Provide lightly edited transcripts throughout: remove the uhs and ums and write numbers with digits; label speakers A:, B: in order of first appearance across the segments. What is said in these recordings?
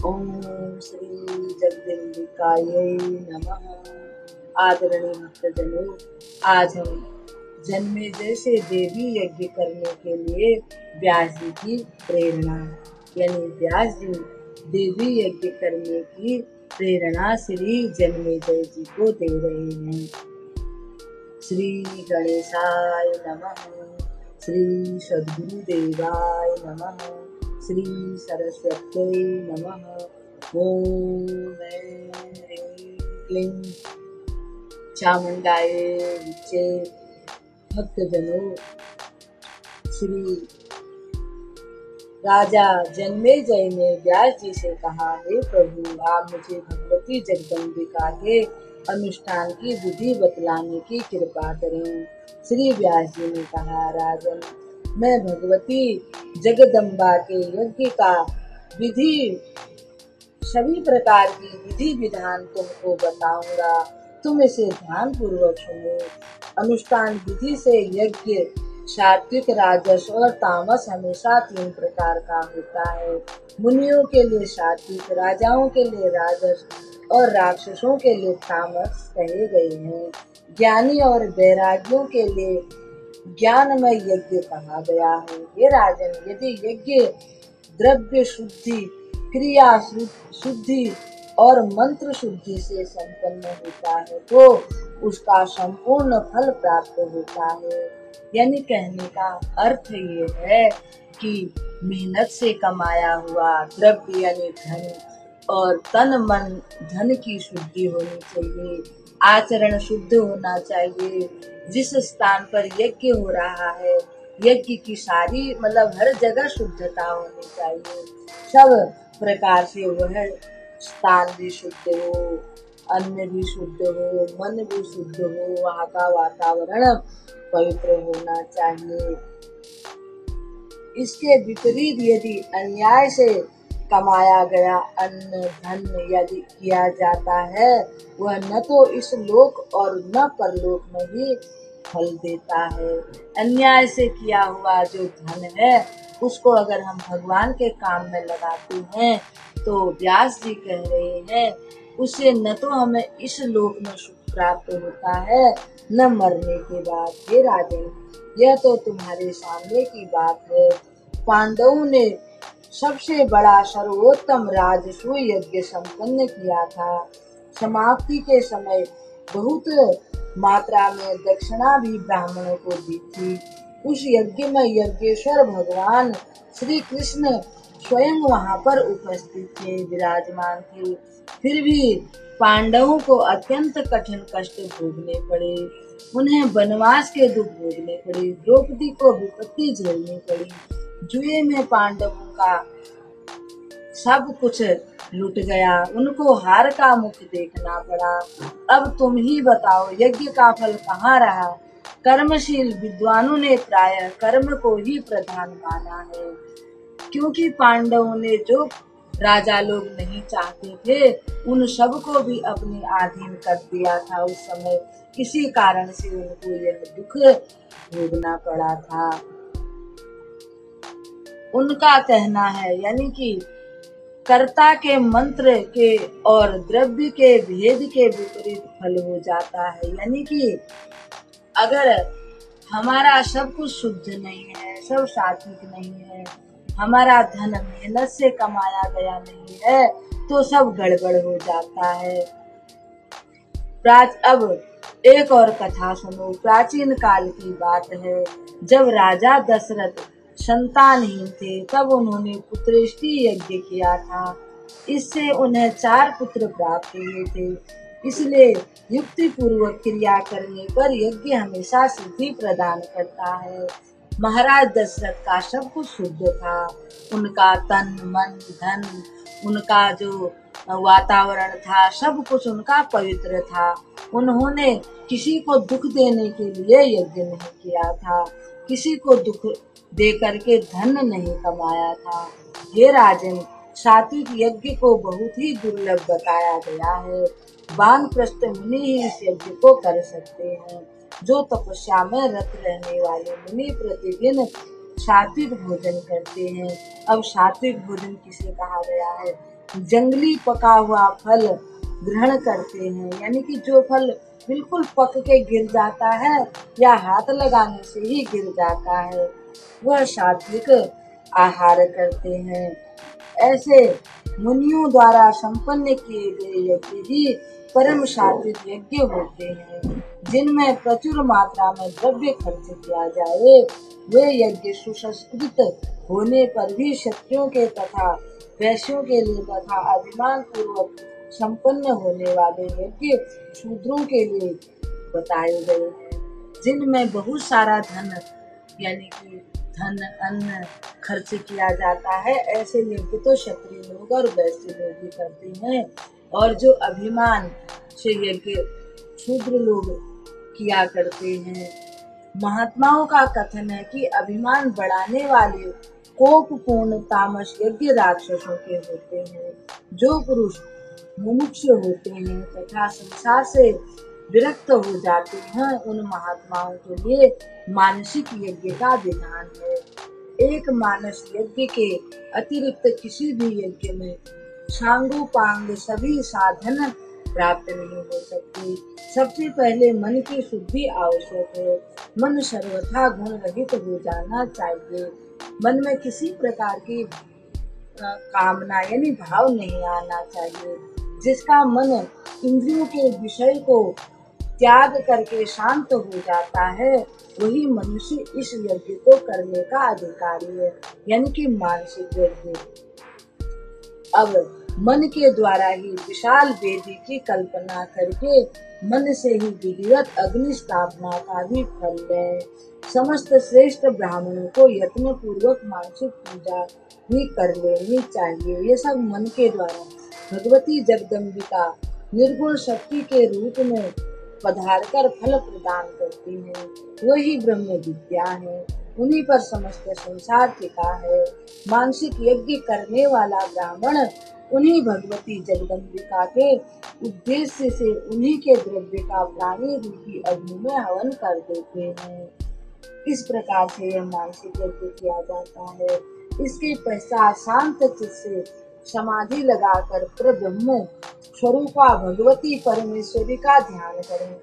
A: ओम श्री जगदम्बिकायै नमः। आदरणीय भक्तजनों, आज हम जन्मेजय से देवी यज्ञ करने के लिए व्यास जी की प्रेरणा यानी व्यास जी देवी यज्ञ करने की प्रेरणा श्री जन्मेजय जी को दे रहे हैं। श्री गणेशाय नमः, श्री सद्गुरुदेवाय नमः, श्री सरस्वत्यै नमः। ओम ह्रीं क्लीं चामुंडाय विच्चे। भक्तजनों, श्री राजा जन्मेजय ने व्यास जी से कहा, हे प्रभु, आप मुझे भगवती जगदम्बिका के अनुष्ठान की विधि बतलाने की कृपा करें। श्री व्यास जी ने कहा, राजन, मैं भगवती जगदम्बा के यज्ञ का विधि सभी प्रकार की विधि विधान तुमको बताऊंगा, तुम इसे ध्यान पूर्वक सुनो। अनुष्ठान विधि से यज्ञ सात्विक, राजस और तामस हमेशा 3 प्रकार का होता है। मुनियों के लिए सात्विक, राजाओं के लिए राजस और राक्षसों के लिए तामस कहे गए हैं। ज्ञानी और वैरागियों के लिए ज्ञानमय यज्ञ कहा गया है। हे राजन, यदि यज्ञ द्रव्य शुद्धि, क्रिया शुद्धि और मंत्र शुद्धि से संपन्न होता है तो उसका संपूर्ण फल प्राप्त होता है। यानी कहने का अर्थ ये है कि मेहनत से कमाया हुआ द्रव्य यानी धन और तन मन धन की शुद्धि होनी चाहिए, आचरण शुद्ध होना चाहिए। जिस स्थान पर यज्ञ हो रहा है, यज्ञ की सारी हर जगह शुद्धता होनी चाहिए। सब प्रकार से वह स्थान भी शुद्ध हो, अन्न भी शुद्ध हो, मन भी शुद्ध हो, वहाँ का वातावरण पवित्र होना चाहिए। इसके विपरीत यदि अन्याय से कमाया गया अन्न धन यदि किया जाता है, वह न तो इस लोक और न परलोक में ही फल देता है। अन्याय से किया हुआ जो धन है उसको अगर हम भगवान के काम में लगाते हैं तो व्यास जी कह रहे हैं उससे न तो हमें इस लोक में सुख प्राप्त होता है न मरने के बाद। हे राजन, यह तो तुम्हारे सामने की बात है। पांडवों ने सबसे बड़ा सर्वोत्तम राजसूय यज्ञ संपन्न किया था। समाप्ति के समय बहुत मात्रा में दक्षिणा भी ब्राह्मणों को दी थी। उस यज्ञ में यज्ञेश्वर भगवान श्री कृष्ण स्वयं वहां पर उपस्थित थे, विराजमान थे। फिर भी पांडवों को अत्यंत कठिन कष्ट भोगने पड़े, उन्हें वनवास के दुख भोगने पड़े, द्रौपदी को विपत्ति झेलनी पड़ी। जुए में पांडवों का सब कुछ लुट गया, उनको हार का मुख देखना पड़ा। अब तुम ही बताओ, यज्ञ का फल कहाँ रहा? कर्मशील विद्वानों ने प्रायः कर्म को ही प्रधान माना है, क्योंकि पांडवों ने जो राजा लोग नहीं चाहते थे उन सब को भी अपने अधीन कर दिया था उस समय। इसी कारण से उनको यह दुख भोगना पड़ा था। उनका कहना है यानी कि कर्ता के मंत्र के और द्रव्य के भेद के विपरीत फल हो जाता है। यानी कि अगर हमारा सब कुछ शुद्ध नहीं है, सब सात्विक नहीं है, हमारा धन मेहनत से कमाया गया नहीं है तो सब गड़बड़ हो जाता है। अब एक और कथा सुनो। प्राचीन काल की बात है, जब राजा दशरथ संतानहीन थे तब उन्होंने पुत्रेष्टि यज्ञ किया था। इससे उन्हें 4 पुत्र प्राप्त हुए थे। इसलिए युक्ति पूर्वक क्रिया करने पर यज्ञ हमेशा सिद्धि प्रदान करता है। महाराज दशरथ का सब कुछ शुद्ध था, उनका तन मन धन, उनका जो वातावरण था, सब कुछ उनका पवित्र था। उन्होंने किसी को दुख देने के लिए यज्ञ नहीं किया था, किसी को दुख दे करके धन नहीं कमाया था। हे राजन, सात्विक यज्ञ को बहुत ही दुर्लभ बताया गया है। वानप्रस्थ मुनि ही इस यज्ञ को कर सकते हैं। जो तपस्या में रत रहने वाले मुनि प्रतिदिन सात्विक भोजन करते हैं। अब सात्विक भोजन किसे कहा गया है? जंगली पका हुआ फल ग्रहण करते हैं, यानी कि जो फल बिल्कुल पक के गिर जाता है या हाथ लगाने से ही गिर जाता है, वह सात्विक आहार करते हैं। ऐसे मुनियों द्वारा संपन्न किए गए यज्ञ ही परम सात्विक यज्ञ होते हैं, जिनमें प्रचुर मात्रा में द्रव्य खर्च किया जाए। वे यज्ञ सुसंस्कृत होने पर भी क्षत्रियों के तथा वैश्यों के लिए तथा अभिमान पूर्वक संपन्न होने वाले यज्ञ शूद्रों के लिए बताए गए हैं, जिनमें बहुत सारा धन यानी कि धन अन्न खर्च किया जाता है। ऐसे यज्ञ तो क्षत्रिय लोग और वैश्य लोग भी करते हैं, और जो अभिमान से यज्ञ शूद्र लोग किया करते हैं। महात्माओं का कथन है कि अभिमान बढ़ाने वाले कोपपूर्ण तामस यज्ञ राक्षसों के होते हैं। जो पुरुष मुमुक्ष होते हैं तथा संसार से विरक्त हो जाते हैं, उन महात्माओं के लिए मानसिक यज्ञ का विधान है। एक मानस यज्ञ के अतिरिक्त किसी भी यज्ञ में सांगोपांग सभी साधन प्राप्त नहीं हो सकते। सबसे पहले मन की शुद्धि आवश्यक है। मन सर्वथा गुण रहित हो जाना चाहिए। मन में किसी प्रकार की कामना यानी भाव नहीं आना चाहिए। जिसका मन इंद्रियों के विषय को त्याग करके शांत हो जाता है, वही मनुष्य इस यज्ञ को करने का अधिकारी है, यानी कि मानसिक यज्ञ। अब मन के द्वारा ही विशाल वेदी की कल्पना करके मन से ही विधिवत अग्नि स्थापना का भी फल लें। समस्त श्रेष्ठ ब्राह्मणों को यत्न पूर्वक मानसिक पूजा भी कर लेनी चाहिए। ये सब मन के द्वारा भगवती जगदम्बिका निर्गुण शक्ति के रूप में पधार कर फल प्रदान करती है। वही ब्रह्म विद्या है, उन्हीं पर समस्त संसार टिका है। मानसिक यज्ञ करने वाला ब्राह्मण उन्हीं भगवती जगदम्बिका के उद्देश्य से उन्हीं के द्रव्य का प्राणी रूपी अग्नि में हवन कर देते हैं। इस प्रकार से यह मानसिक यज्ञ किया जाता है। इसके पश्चात शांत चित्त से समाधि लगाकर परब्रह्म स्वरूपा भगवती परमेश्वरी का ध्यान करें।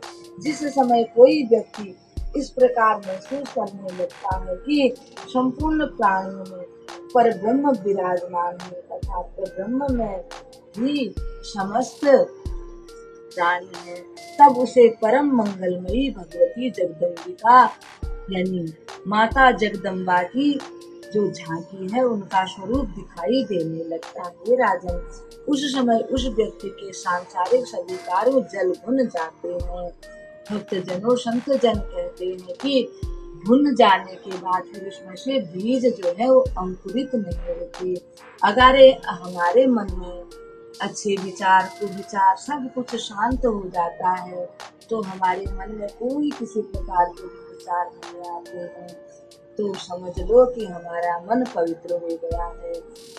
A: जिस समय कोई व्यक्ति इस प्रकार महसूस करने लगता है कि संपूर्ण प्राणियों में परब्रह्म विराजमान है तथा परब्रह्म में ही समस्त प्राणी है, तब उसे परम मंगलमयी भगवती जगदम्बिका यानी माता जगदम्बा की जो झांकी है उनका स्वरूप दिखाई देने लगता है। राजन, उस समय उस व्यक्ति के सांसारिक सभी कार्य जल भुन जाते हैं। भक्त जनों संत जन कहते हैं कि भुन जाने के बाद फिर उसमें से बीज जो है वो अंकुरित नहीं होती। अगर हमारे मन में अच्छे विचार कुविचार सब कुछ शांत हो जाता है तो हमारे मन में कोई किसी प्रकार के विचार नहीं आते हैं, तो समझ लो कि हमारा मन पवित्र हो गया है।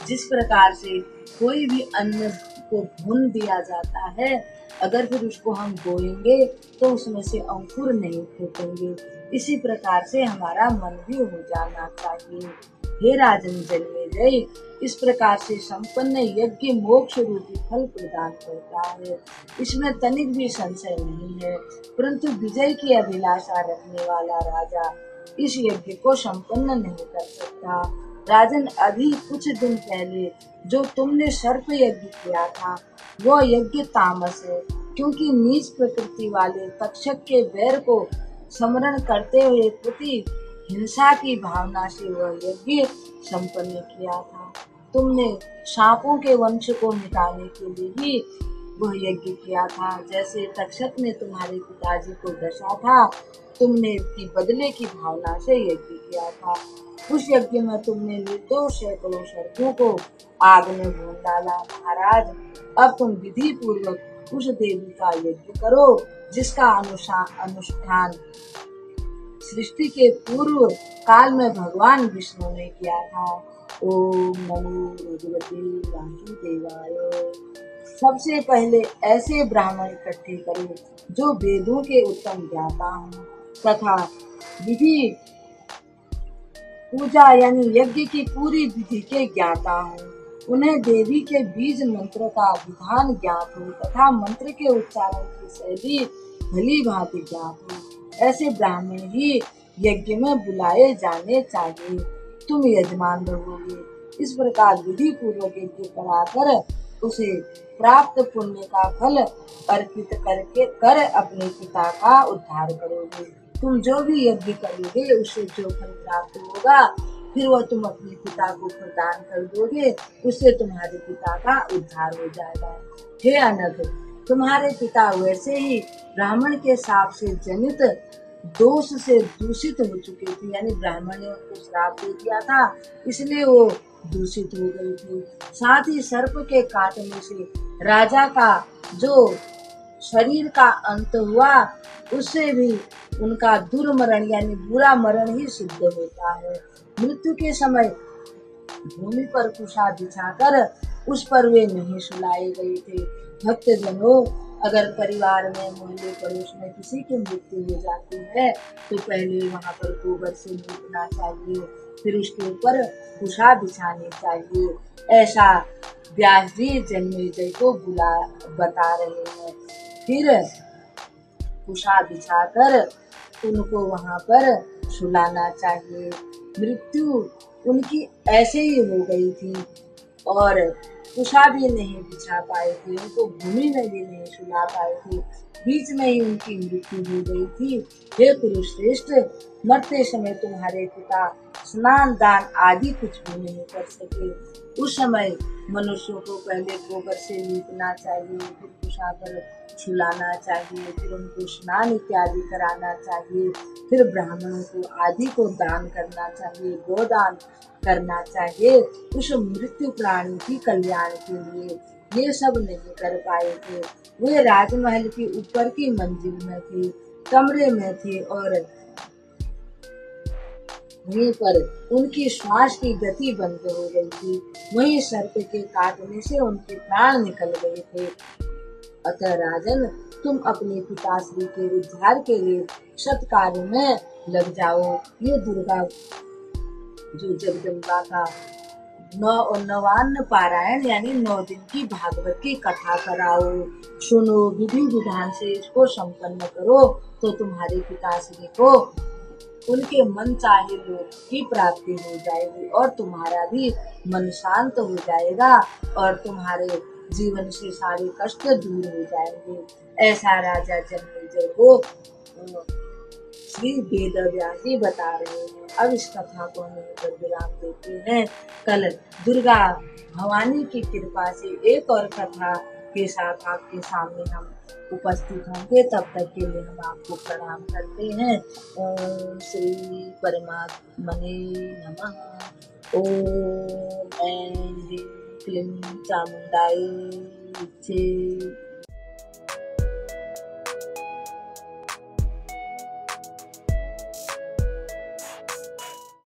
A: जिस प्रकार से कोई भी अन्न को भून दिया जाता है, अगर फिर उसको हम बोएंगे तो उसमें से अंकुर नहीं फूटेंगे, इसी प्रकार से हमारा मन भी हो जाना चाहिए। हे राजन जन्मेजय, इस प्रकार से संपन्न यज्ञ मोक्ष रूपी फल प्रदान करता है, इसमें तनिक भी संशय नहीं है। परंतु विजय की अभिलाषा रखने वाला राजा इस यज्ञ को संपन्न नहीं कर सकता। राजन, अभी कुछ दिन पहले जो तुमने सर्प यज्ञ किया था वह यज्ञ तामस है, क्योंकि नीच प्रकृति वाले तक्षक के वैर को स्मरण करते हुए प्रति हिंसा की भावना से वह यज्ञ संपन्न किया था। तुमने सांपों के वंश को मिटाने के लिए ही वह यज्ञ किया था। जैसे तक्षक ने तुम्हारे पिताजी को डसा था, तुमने उसकी बदले की भावना से यज्ञ किया था। उस यज्ञ में तुमने निर्दोष सैकड़ों सर्पों को आग में भून डाला। महाराज, अब तुम विधि पूर्वक उस देवी का यज्ञ करो जिसका अनुष्ठान सृष्टि के पूर्व काल में भगवान विष्णु ने किया था। ओम नमो भगवते वासुदेवाय। सबसे पहले ऐसे ब्राह्मण इकट्ठे करो जो वेदों के उत्तम ज्ञाता हों तथा विधि पूजा यानी यज्ञ की पूरी विधि के ज्ञाता हों। उन्हें देवी के बीज मंत्र का विधान ज्ञात हो तथा मंत्र के उच्चारण की शैली भली भांति ज्ञात हो, ऐसे ब्राह्मण ही यज्ञ में बुलाए जाने चाहिए। तुम यजमान रहोगे। इस प्रकार विधि पूर्वक यज्ञ कराकर उसे प्राप्त पुण्य का फल अर्पित कर अपने पिता का उद्धार करोगे। तुम जो भी यज्ञ करोगे उससे जो फल प्राप्त होगा फिर वह तुम अपने पिता को प्रदान कर दोगे, उससे तुम्हारे पिता का उद्धार हो जाएगा। हे अनघ, तुम्हारे पिता वैसे ही ब्राह्मण के शाप से जनित दोष से दूषित हो चुके थे, यानी ब्राह्मण ने उनको श्राप दे दिया था इसलिए वो दूषित हो गई थी। साथ ही सर्प के काटने से राजा का जो शरीर का अंत हुआ उससे भी उनका दुर्मरण यानी बुरा मरण ही सिद्ध होता है। मृत्यु के समय भूमि पर कुशा बिछाकर उस पर वे नहीं सुलाए गए थे। भक्त जनों, अगर परिवार में मोहल्ले पड़ोस में किसी की मृत्यु हो जाती है तो पहले वहां पर गोबर से लीपना चाहिए, फिर उसके ऊपर कुशा बिछानी चाहिए। ऐसा व्यास जी जन्मेजय को बता रहे हैं। फिर कुशा बिछाकर उनको वहां पर सुलाना चाहिए। मृत्यु उनकी ऐसे ही हो गई थी और कुशा भी नहीं बिछा पाए थे, उनको भूमि में भी नहीं सुला पाए थे, बीच में ही उनकी मृत्यु हो गई थी। हे कुरुश्रेष्ठ, मरते समय तुम्हारे पिता स्नान दान आदि कुछ भी नहीं कर सके। उस समय मनुष्यों को पहले गोबर से लीपना चाहिए, फिर कुशा पर सुलाना चाहिए, फिर उनको स्नान इत्यादि कराना चाहिए, फिर ब्राह्मणों को आदि को दान करना चाहिए, गोदान करना चाहिए उस मृत्यु प्राणी की कल्याण के लिए। ये सब नहीं कर पाए थे। वे राजमहल की ऊपर की मंजिल में थे, कमरे में थे और वहीं पर उनकी श्वास की गति बंद हो गई थी। वहीं सर्प के काटने से उनके प्राण निकल गए थे। अतः राजन, तुम अपने पिताश्री के उद्धार के लिए सत्कार्य में लग जाओ। ये दुर्गा जो जगदम्बा का नवान्न पारायण यानी 9 दिन की भागवत की कथा कराओ, सुनो, विधि विधान से इसको संपन्न करो तो तुम्हारे पिताश्री को उनके मन चाहे लोक की प्राप्ति हो जाएगी और तुम्हारा भी मन शांत हो जाएगा और तुम्हारे जीवन से सारे कष्ट दूर हो जाएंगे। ऐसा राजा जन्मेजय को श्री वेद व्यास जी बता रहे हैं। अब इस कथा को हम यहीं पर विराम देते हैं। कल दुर्गा भवानी की कृपा से एक और कथा के साथ आपके सामने हम उपस्थित होंगे। तब तक के लिए हम आपको प्रणाम करते हैं। ओम श्री परमात्मने नमः। ओम ऐं ह्रीं क्लीं चामुंडायै विद्महे